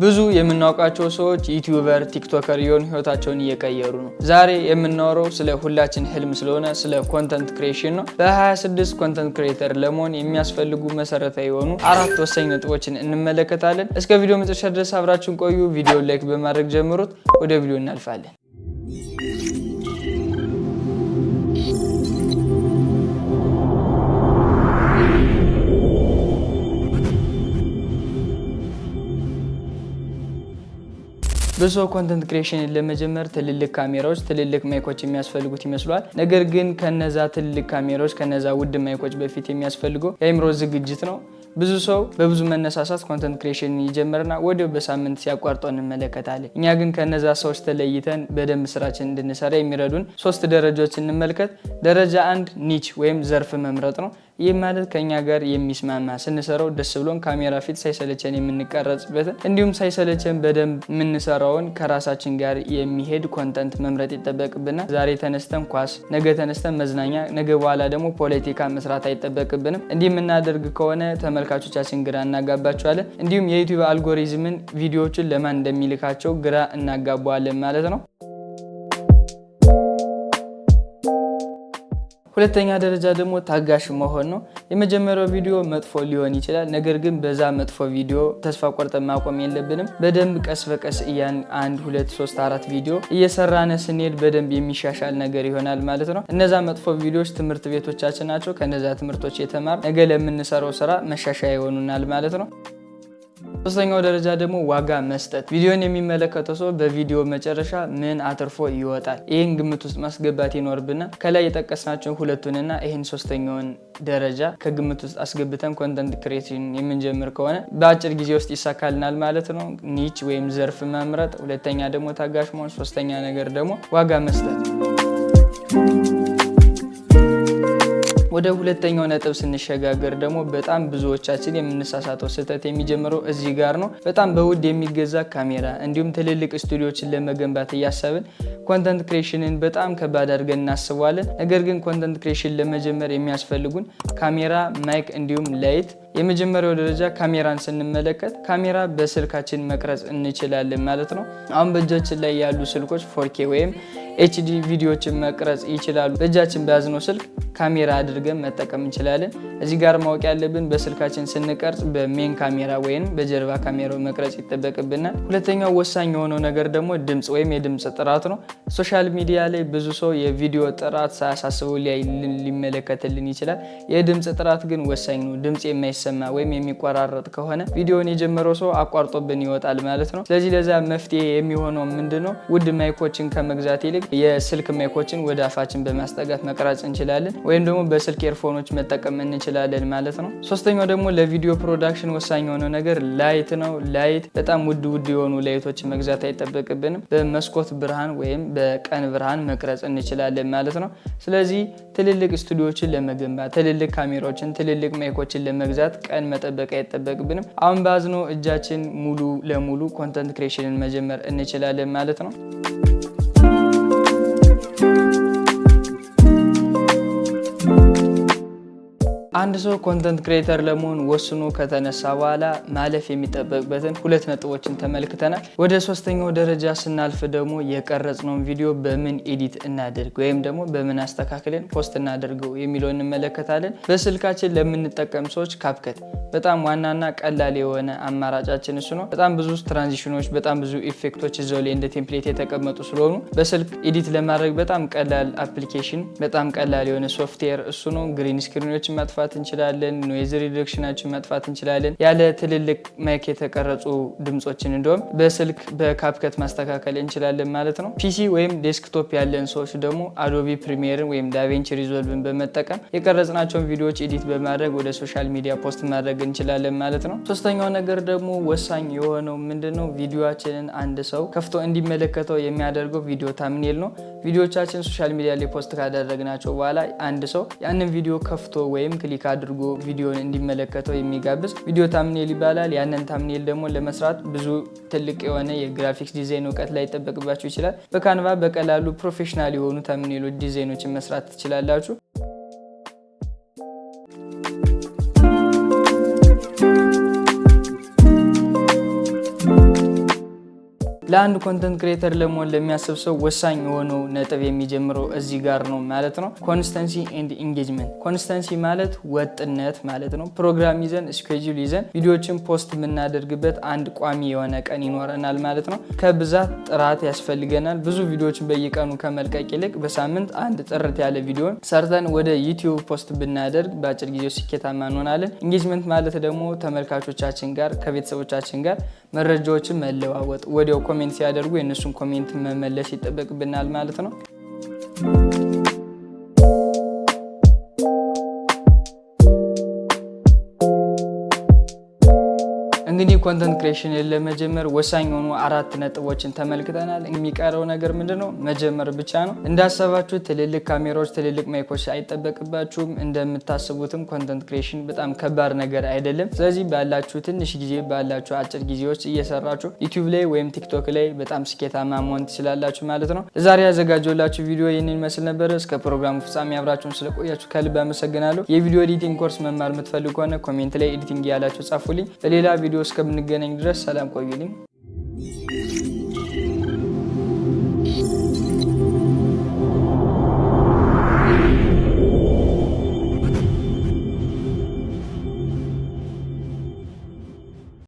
ብዙ የምናውቃቸው ሰዎች ዩቲዩበር፣ ቲክቶከር የሆኑ ህይወታቸውን እየቀየሩ ነው። ዛሬ የምናወራው ስለ ሁላችን ህልም ስለሆነ ስለ ኮንተንት ክሪኤሽን ነው። በ26 ኮንተንት ክሪኤተር ለመሆን የሚያስፈልጉ መሰረታዊ የሆኑ 4 ወሳኝ ነጥቦችን እንመለከታለን። እስከ ቪዲዮ መጨረሻ ድረስ አብራችሁን ቆዩ። ቪዲዮ ላይክ በማድረግ ጀምሩት። ወደ ቪዲዮ እናልፋለን። ብዙ ኮንተንት ክሪኤሽን ለመጀመር ትልልቅ ካሜራዎች፣ ትልልቅ ማይኮች የሚያስፈልጉት ይመስላል። ነገር ግን ከነዛ ትልልቅ ካሜራዎች ከነዛ ውድ ማይኮች በፊት የሚያስፈልገው የአእምሮ ዝግጅት ነው። ብዙ ሰው በብዙ መነሳሳት ኮንተንት ክሪኤሽን ይጀምርና ወዲያው በሳምንት ሲያቋርጠው እንመለከታለን። እኛ ግን ከነዛ ሰዎች ተለይተን በደንብ ስራችን እንድንሰራ የሚረዱን 3 ደረጃዎች እንመልከት። ደረጃ 1 ኒች ወይም ዘርፍ መምረጥ ነው። ይህ ማለት ከኛ ጋር የሚስማማ ስንሰራው ደስ ብሎን ካሜራ ፊት ሳይሰለቸን የምንቀረጽበትን እንዲሁም ሳይሰለቸን በደንብ የምንሰራውን ከራሳችን ጋር የሚሄድ ኮንተንት መምረጥ ይጠበቅብናል። ዛሬ ተነስተን ኳስ፣ ነገ ተነስተን መዝናኛ፣ ነገ በኋላ ደግሞ ፖለቲካ መስራት አይጠበቅብንም። እንዲህ የምናደርግ ከሆነ ተመልካቾቻችን ግራ እናጋባቸዋለን። እንዲሁም የዩቲዩብ አልጎሪዝምን ቪዲዮዎችን ለማን እንደሚልካቸው ግራ እናጋባዋለን ማለት ነው። ሁለተኛ ደረጃ ደግሞ ታጋሽ መሆን ነው። የመጀመሪያው ቪዲዮ መጥፎ ሊሆን ይችላል። ነገር ግን በዛ መጥፎ ቪዲዮ ተስፋ ቆርጠን ማቆም የለብንም። በደንብ ቀስ በቀስ 1 2 3 4 ቪዲዮ እየሰራን ስንሄድ በደንብ የሚሻሻል ነገር ይሆናል ማለት ነው። እነዛ መጥፎ ቪዲዮዎች ትምህርት ቤቶቻችን ናቸው። ከነዛ ትምህርቶች የተማር ነገ ለምንሰራው ስራ መሻሻያ ይሆኑናል ማለት ነው። ሶስተኛው ደረጃ ደግሞ ዋጋ መስጠት። ቪዲዮን የሚመለከተው ሰው በቪዲዮ መጨረሻ ምን አትርፎ ይወጣል፣ ይህን ግምት ውስጥ ማስገባት ይኖርብናል። ከላይ የጠቀስናቸውን ሁለቱንና ይህን ሶስተኛውን ደረጃ ከግምት ውስጥ አስገብተን ኮንተንት ክሪኤሽን የምንጀምር ከሆነ በአጭር ጊዜ ውስጥ ይሳካልናል ማለት ነው። ኒች ወይም ዘርፍ መምረጥ፣ ሁለተኛ ደግሞ ታጋሽ መሆን፣ ሶስተኛ ነገር ደግሞ ዋጋ መስጠት። ወደ ሁለተኛው ነጥብ ስንሸጋገር ደግሞ በጣም ብዙዎቻችን የምንሳሳተው ስህተት የሚጀምረው እዚህ ጋር ነው። በጣም በውድ የሚገዛ ካሜራ እንዲሁም ትልልቅ ስቱዲዮችን ለመገንባት እያሰብን ኮንተንት ክሪኤሽንን በጣም ከባድ አድርገን እናስበዋለን። ነገር ግን ኮንተንት ክሪኤሽን ለመጀመር የሚያስፈልጉን ካሜራ፣ ማይክ እንዲሁም ላይት። የመጀመሪያው ደረጃ ካሜራን ስንመለከት ካሜራ በስልካችን መቅረጽ እንችላለን ማለት ነው። አሁን በእጃችን ላይ ያሉ ስልኮች 4K ወይም HD ቪዲዮዎችን መቅረጽ ይችላሉ። በእጃችን በያዝነው ስልክ ካሜራ አድርገን መጠቀም እንችላለን። እዚህ ጋር ማወቅ ያለብን በስልካችን ስንቀርጽ በሜን ካሜራ ወይም በጀርባ ካሜራው መቅረጽ ይጠበቅብናል። ሁለተኛው ወሳኝ የሆነው ነገር ደግሞ ድምጽ ወይም የድምጽ ጥራት ነው። ሶሻል ሚዲያ ላይ ብዙ ሰው የቪዲዮ ጥራት ሳያሳስበው ሊመለከትልን ይችላል። የድምጽ ጥራት ግን ወሳኝ ነው። ድምጽ የማይሰማ ወይም የሚቆራረጥ ከሆነ ቪዲዮን የጀመረው ሰው አቋርጦብን ይወጣል ማለት ነው። ስለዚህ ለዛ መፍትሄ የሚሆነው ምንድነው? ውድ ማይኮችን ከመግዛት ይልቅ የስልክ ማይኮችን ወደ አፋችን በማስጠጋት መቅረጽ እንችላለን፣ ወይም ደግሞ በስልክ ኤርፎኖች መጠቀም እንችላለን ማለት ነው። ሶስተኛው ደግሞ ለቪዲዮ ፕሮዳክሽን ወሳኝ የሆነው ነገር ላይት ነው። ላይት በጣም ውድ የሆኑ ላይቶችን መግዛት አይጠበቅብንም። በመስኮት ብርሃን ወይም በቀን ብርሃን መቅረጽ እንችላለን ማለት ነው። ስለዚህ ትልልቅ ስቱዲዮችን ለመገንባት ትልልቅ ካሜራዎችን፣ ትልልቅ ማይኮችን ለመግዛት ቀን መጠበቅ አይጠበቅብንም። አሁን በያዝነው እጃችን ሙሉ ለሙሉ ኮንተንት ክሪኤሽንን መጀመር እንችላለን ማለት ነው። አንድ ሰው ኮንተንት ክሪኤተር ለመሆን ወስኖ ከተነሳ በኋላ ማለፍ የሚጠበቅበትን 2 ነጥቦችን ተመልክተናል። ወደ ሶስተኛው ደረጃ ስናልፍ ደግሞ የቀረጽነውን ቪዲዮ በምን ኤዲት እናደርግ ወይም ደግሞ በምን አስተካክለን ፖስት እናደርገው የሚለውን እንመለከታለን። በስልካችን ለምንጠቀም ሰዎች ካፕከት በጣም ዋናና ቀላል የሆነ አማራጫችን እሱ ነው። በጣም ብዙ ትራንዚሽኖች፣ በጣም ብዙ ኢፌክቶች እዛው ላይ እንደ ቴምፕሌት የተቀመጡ ስለሆኑ በስልክ ኤዲት ለማድረግ በጣም ቀላል አፕሊኬሽን፣ በጣም ቀላል የሆነ ሶፍትዌር እሱ ነው። ግሪን ስክሪኖችን ማጥፋት እንችላለን፣ ኖይዝ ሪዳክሽናችን ማጥፋት እንችላለን። ያለ ትልልቅ ማይክ የተቀረጹ ድምጾችን እንደውም በስልክ በካፕከት ማስተካከል እንችላለን ማለት ነው። ፒሲ ወይም ዴስክቶፕ ያለን ሰዎች ደግሞ አዶቢ ፕሪሚየርን ወይም ዳቪንቺ ሪዞልቭን በመጠቀም የቀረጽናቸውን ቪዲዮዎች ኤዲት በማድረግ ወደ ሶሻል ሚዲያ ፖስት ማድረግ እንችላለን ማለት ነው። ሶስተኛው ነገር ደግሞ ወሳኝ የሆነው ምንድነው? ቪዲዮአችንን አንድ ሰው ከፍቶ እንዲመለከተው የሚያደርገው ቪዲዮ ታምኔል ነው። ቪዲዮቻችን ሶሻል ሚዲያ ላይ ፖስት ካደረግናቸው በኋላ አንድ ሰው ያንን ቪዲዮ ከፍቶ ወይም ክሊክ አድርጎ ቪዲዮን እንዲመለከተው የሚጋብዝ ቪዲዮ ታምኔል ይባላል። ያንን ታምኔል ደግሞ ለመስራት ብዙ ትልቅ የሆነ የግራፊክስ ዲዛይን እውቀት ላይ ይጠበቅባችሁ ይችላል። በካንቫ በቀላሉ ፕሮፌሽናል የሆኑ ታምኔሎች ዲዛይኖችን መስራት ትችላላችሁ። ለአንድ ኮንተንት ክሬተር ለመሆን ለሚያስብ ሰው ወሳኝ የሆነው ነጥብ የሚጀምረው እዚህ ጋር ነው ማለት ነው። ኮንስተንሲ ኤንድ ኢንጌጅመንት። ኮንስተንሲ ማለት ወጥነት ማለት ነው። ፕሮግራም ይዘን ስኬጁል ይዘን ቪዲዮዎችን ፖስት የምናደርግበት አንድ ቋሚ የሆነ ቀን ይኖረናል ማለት ነው። ከብዛት ጥራት ያስፈልገናል። ብዙ ቪዲዮዎችን በየቀኑ ከመልቀቅ ይልቅ በሳምንት አንድ ጥርት ያለ ቪዲዮን ሰርተን ወደ ዩቲዩብ ፖስት ብናደርግ በአጭር ጊዜ ስኬታማ እንሆናለን። ኢንጌጅመንት ማለት ደግሞ ተመልካቾቻችን ጋር ከቤተሰቦቻችን ጋር መረጃዎችን መለዋወጥ፣ ወዲያው ኮሜንት ሲያደርጉ የእነሱን ኮሜንት መመለስ ይጠበቅብናል ማለት ነው። እንግዲህ ኮንተንት ክሬሽን ለመጀመር ወሳኝ የሆኑ 4 ነጥቦችን ተመልክተናል። የሚቀረው ነገር ምንድነው? መጀመር ብቻ ነው። እንዳሰባችሁ ትልልቅ ካሜራዎች፣ ትልልቅ ማይኮች አይጠበቅባችሁም። እንደምታስቡትም ኮንተንት ክሬሽን በጣም ከባድ ነገር አይደለም። ስለዚህ ባላችሁ ትንሽ ጊዜ ባላችሁ አጭር ጊዜዎች እየሰራችሁ ዩቲዩብ ላይ ወይም ቲክቶክ ላይ በጣም ስኬታማ መሆን ትችላላችሁ ማለት ነው። ዛሬ ያዘጋጀሁላችሁ ቪዲዮ ይህንን ይመስል ነበር። እስከ ፕሮግራሙ ፍጻሜ አብራችሁን ስለቆያችሁ ከልብ አመሰግናለሁ። የቪዲዮ ኤዲቲንግ ኮርስ መማር የምትፈልጉ ከሆነ ኮሜንት ላይ ኤዲቲንግ ያላችሁ ጻፉልኝ። በሌላ ቪዲዮ እስከምንገናኝ ድረስ ሰላም ቆዩልኝ።